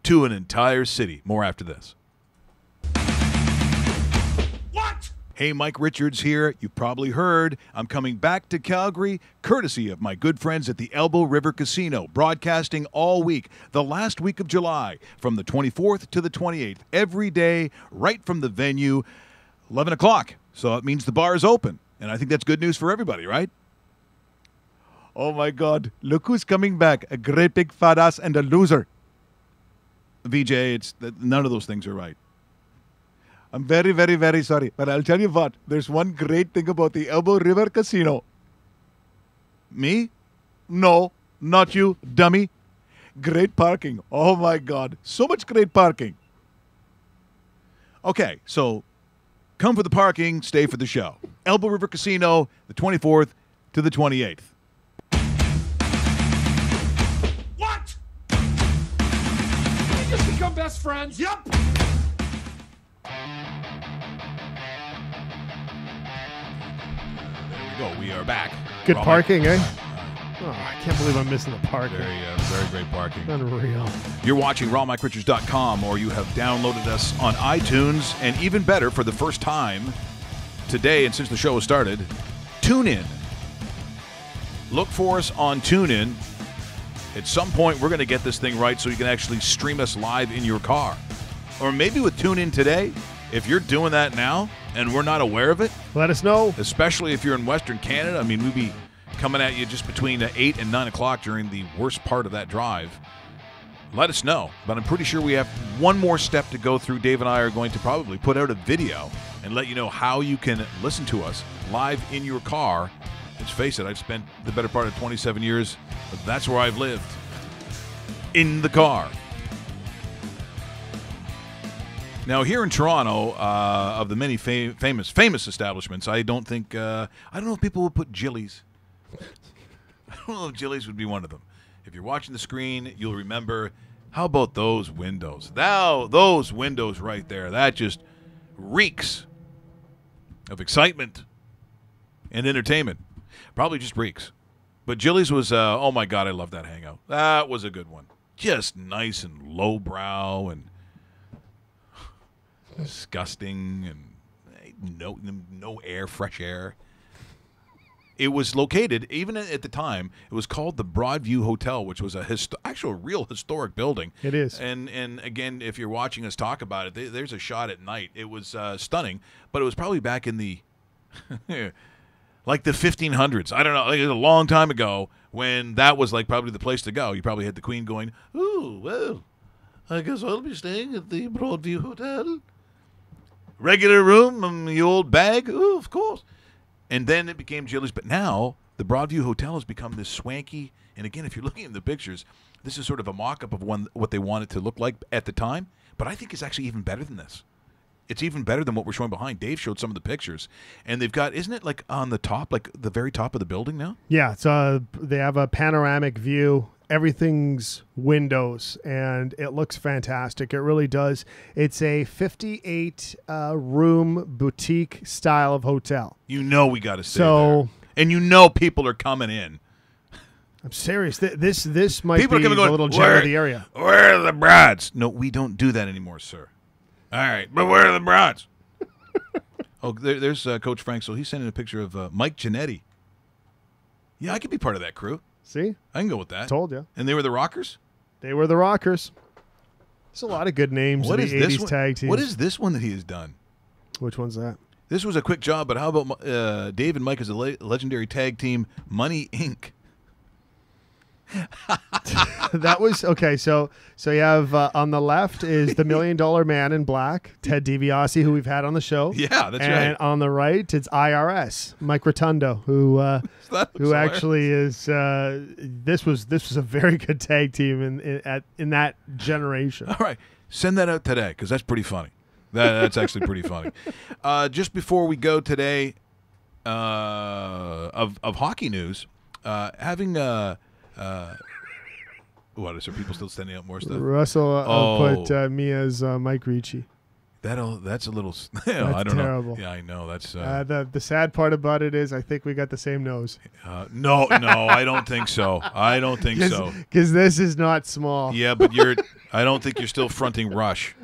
to an entire city. More after this. What? Hey, Mike Richards here. You probably heard I'm coming back to Calgary, courtesy of my good friends at the Elbow River Casino, broadcasting all week, the last week of July, from the 24th to the 28th, every day, right from the venue, 11 o'clock. So it means the bar is open, and I think that's good news for everybody, right? Oh, my God. Look who's coming back, a great big fat ass and a loser. VJ, none of those things are right. I'm very, very, very sorry, but I'll tell you what. There's one great thing about the Elbow River Casino. Me? No, not you, dummy. Great parking. Oh, my God. So much great parking. Okay, so come for the parking, stay for the show. Elbow River Casino, the 24th to the 28th. What? We just become best friends? Yep. There we go. We are back. Good Raw parking, eh? Oh, I can't believe I'm missing the parking. Very great parking. Unreal. You're watching rawmikerichards.com, or you have downloaded us on iTunes, and even better, for the first time today and since the show has started, TuneIn. Look for us on TuneIn. At some point, we're going to get this thing right so you can actually stream us live in your car. Or maybe with TuneIn today, if you're doing that now and we're not aware of it, let us know. Especially if you're in Western Canada. I mean, we'd be coming at you just between 8 and 9 o'clock during the worst part of that drive. Let us know. But I'm pretty sure we have one more step to go through. Dave and I are going to probably put out a video and let you know how you can listen to us live in your car. Let's face it, I've spent the better part of 27 years, but that's where I've lived. In the car. Now, here in Toronto, of the many famous establishments, I don't know if people will put Jilly's. I don't know if Jilly's would be one of them. If you're watching the screen, you'll remember, how about those windows? Now, those windows right there, that just reeks of excitement and entertainment. Probably just reeks. But Jilly's was, oh my God, I love that hangout. That was a good one. Just nice and lowbrow and disgusting, and no air, fresh air. It was located, even at the time, it was called the Broadview Hotel, which was actual real historic building. It is. And again, if you're watching us talk about it, there's a shot at night. It was stunning, but it was probably back in the like the 1500s. I don't know, like a long time ago when that was like probably the place to go. You probably had the Queen going, "Ooh, well, I guess I'll be staying at the Broadview Hotel. Regular room, the old bag, ooh, of course." And then it became Jilly's. But now the Broadview Hotel has become this swanky. And again, if you're looking at the pictures, this is sort of a mock-up of what they want it to look like at the time. But I think it's actually even better than this. It's even better than what we're showing behind. Dave showed some of the pictures. And they've got, isn't it like on the top, like the very top of the building now? Yeah, so they have a panoramic view. Everything's windows, and it looks fantastic. It really does. It's a 58-room boutique style of hotel. You know we got to stay there. And you know people are coming in. I'm serious. This might people be are coming the little gem of the area. Where are the broads? No, we don't do that anymore, sir. All right, but where are the broads? Oh, there's Coach Frank. So he's sending a picture of Mike Giannetti. Yeah, I could be part of that crew. See? I can go with that. Told you. And they were the Rockers? They were the Rockers. There's a lot of good names in the 80s tag teams. What is this one that he has done? Which one's that? This was a quick job, but how about Dave and Mike as a legendary tag team, Money Inc.? That was okay. So you have on the left is the $1 Million Man in Black, Ted DiBiase, who we've had on the show. Yeah, that's right. And on the right, it's IRS, Mike Rotundo, who actually is. This was a very good tag team in that generation. All right, send that out today because that's pretty funny. That's actually pretty funny. Just before we go today, of hockey news, having. What is there? People still sending out more stuff. Russell put me as Mike Ricci. That's a little. I don't know. Yeah, I know. That's the sad part about it is I think we got the same nose. No, I don't think so. I don't think so. Because this is not small. Yeah, but I don't think you're still fronting Rush.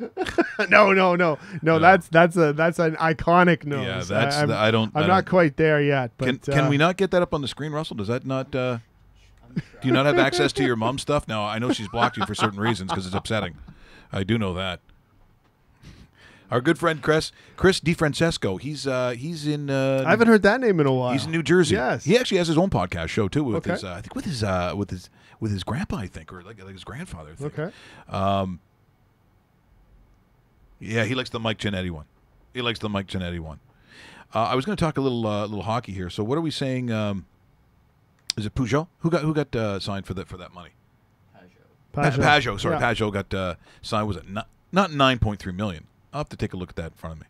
No. That's an iconic nose. Yeah, I'm not quite there yet. But can we not get that up on the screen, Russell? Does that not? Do you not have access to your mom's stuff? No, I know she's blocked you for certain reasons because it's upsetting. I do know that. Our good friend Chris DiFrancesco, he's in. I haven't heard that name in a while. He's in New Jersey. Yes, he actually has his own podcast show too with his. I think with his grandpa, I think, or like his grandfather. I think. Okay. Yeah, he likes the Mike Giannetti one. I was going to talk a little hockey here. So what are we saying? Is it Peugeot? Who got signed for that money? Peugeot. Sorry, yeah. Peugeot got signed. Was it not $9.3 million? I'll have to take a look at that in front of me.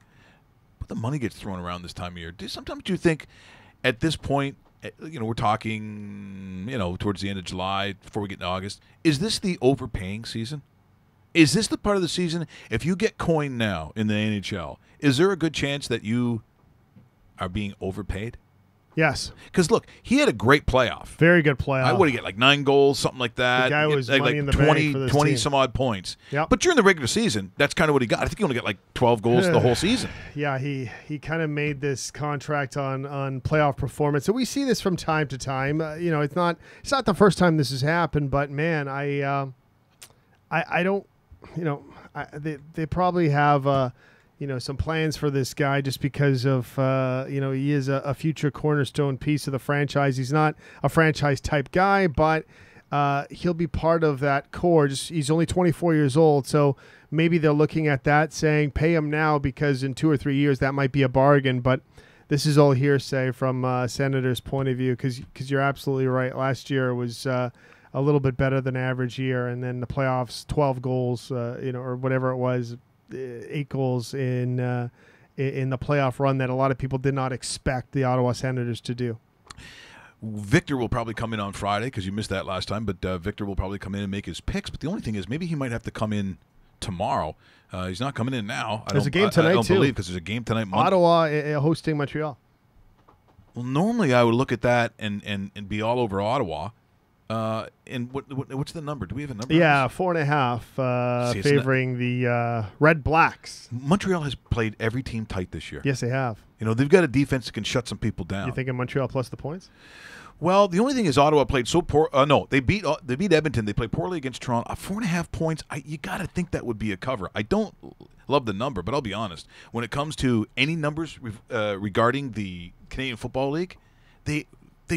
But the money gets thrown around this time of year. Sometimes do you think, at this point, we're talking, towards the end of July before we get into August. Is this the overpaying season? Is this the part of the season? If you get coin now in the NHL, is there a good chance that you are being overpaid? Yes. Because, look, he had a great playoff. Very good playoff. What did he get, like 9 goals, something like that? The guy was like money in the 20, bank for this 20 team. some odd points. Yep. But during the regular season, that's kind of what he got. I think he only got like 12 goals the whole season. Yeah, he kind of made this contract on playoff performance. So we see this from time to time. It's not the first time this has happened, but man, I don't, they probably have some plans for this guy just because of, he is a future cornerstone piece of the franchise. He's not a franchise type guy, but he'll be part of that core. He's only 24 years old, so maybe they're looking at that saying pay him now because in 2 or 3 years that might be a bargain. But this is all hearsay from Senator's point of view because you're absolutely right. Last year was a little bit better than average year, and then the playoffs, 12 goals, or whatever it was. 8 goals in the playoff run that a lot of people did not expect the Ottawa Senators to do. Victor will probably come in on Friday because you missed that last time, but Victor will probably come in and make his picks. But the only thing is maybe he might have to come in tomorrow. He's not coming in now. There's a game tonight, I don't too. believe because there's a game tonight. Ottawa hosting Montreal. Well, normally I would look at that and be all over Ottawa. And what's the number? Do we have a number? Yeah, 4.5, See, favoring the Red Blacks. Montreal has played every team tight this year. Yes, they have. You know, they've got a defense that can shut some people down. You thinking Montreal plus the points? Well, the only thing is Ottawa played so poor. No, they beat Edmonton. They played poorly against Toronto. 4.5 points. You got to think that would be a cover. I don't love the number, but I'll be honest. When it comes to any numbers regarding the Canadian Football League, they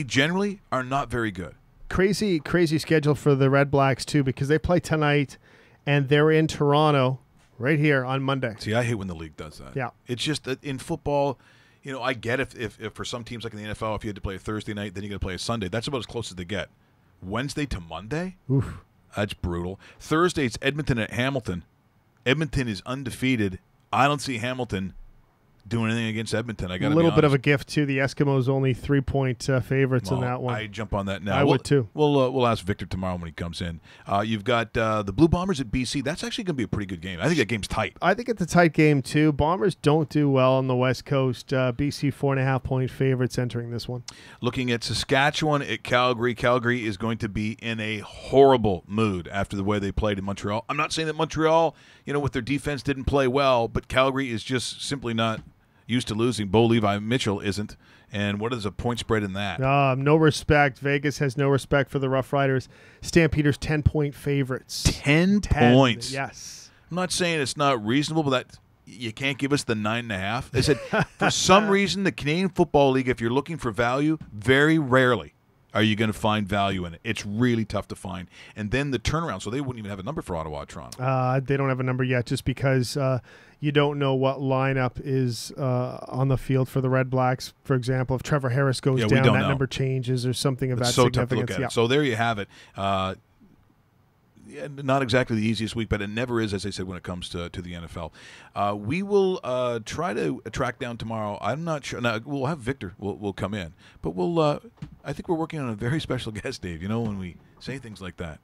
generally are not very good. Crazy schedule for the Red Blacks too, because they play tonight, and they're in Toronto right here on Monday. See, I hate when the league does that. Yeah, it's just that in football. You know, I get if for some teams like in the NFL, if you had to play a Thursday night, then you got to play a Sunday. That's about as close as they get. Wednesday to Monday? Oof. That's brutal. Thursday, it's Edmonton at Hamilton. Edmonton is undefeated. I don't see Hamilton doing anything against Edmonton. I got a little bit of a gift too. The Eskimos only 3-point favorites in that one. I jump on that now. I would too. We'll ask Victor tomorrow when he comes in. You've got the Blue Bombers at BC. That's actually going to be a pretty good game. I think that game's tight. I think it's a tight game too. Bombers don't do well on the West Coast. BC 4.5-point favorites entering this one. Looking at Saskatchewan at Calgary. Calgary is going to be in a horrible mood after the way they played in Montreal. I'm not saying that Montreal, with their defense didn't play well, but Calgary is just simply not used to losing. Bo Levi Mitchell isn't. And what is a point spread in that? No respect. Vegas has no respect for the Rough Riders. Stampeders 10-point favorites. 10 points. Yes. I'm not saying it's not reasonable, but that you can't give us the 9.5. They said for some reason the Canadian Football League, if you're looking for value, very rarely are you going to find value in it. It's really tough to find. And then the turnaround, so they wouldn't even have a number for Ottawa Toronto. They don't have a number yet just because you don't know what lineup is on the field for the Red Blacks. For example, if Trevor Harris goes down, that number changes or something of that so significance. Tough to look at it. So there you have it. Not exactly the easiest week, but it never is, as I said, when it comes to the NFL. We will try to track down tomorrow. I'm not sure. Now, we'll have Victor. We'll come in. But I think we're working on a very special guest, Dave, when we say things like that.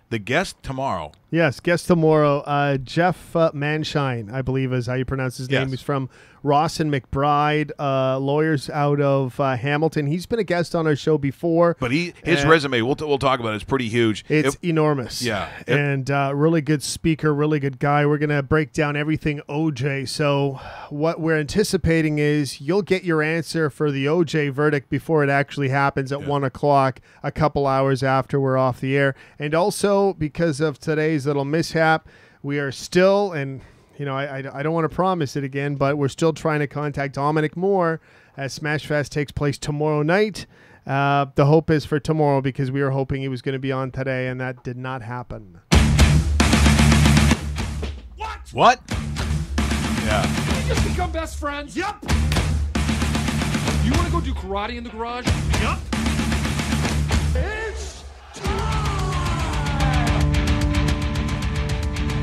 The guest tomorrow. Yes, guest tomorrow. Jeff Manshine, I believe is how you pronounce his name. Yes. He's from Ross and McBride, lawyers out of Hamilton. He's been a guest on our show before. But his resume, we'll talk about it, it's pretty huge. It's enormous. Yeah. And really good speaker, really good guy. We're going to break down everything OJ. So what we're anticipating is you'll get your answer for the OJ verdict before it actually happens at 1 o'clock, a couple hours after we're off the air. And also, because of today's little mishap, we are still, and I don't want to promise it again, but we're still trying to contact Dominic Moore as Smashfest takes place tomorrow night. The hope is for tomorrow because we were hoping he was going to be on today, and that did not happen. What? Yeah. Did we just become best friends? Yup. You want to go do karate in the garage? Yup. It's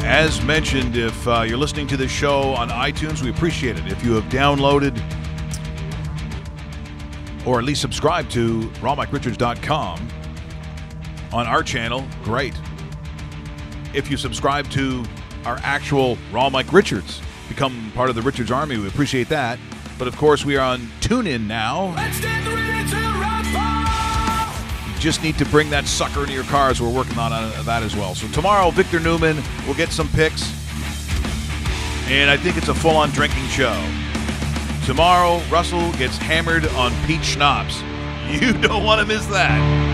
As mentioned, if you're listening to this show on iTunes, we appreciate it. If you have downloaded or at least subscribed to rawmike.richards.com on our channel, great. If you subscribe to our actual Raw Mike Richards, become part of the Richards Army, we appreciate that. But of course, we are on TuneIn now. Just need to bring that sucker into your cars. We're working on that as well. So tomorrow, Victor Newman will get some picks. And I think it's a full-on drinking show. Tomorrow, Russell gets hammered on peach schnapps. You don't want to miss that.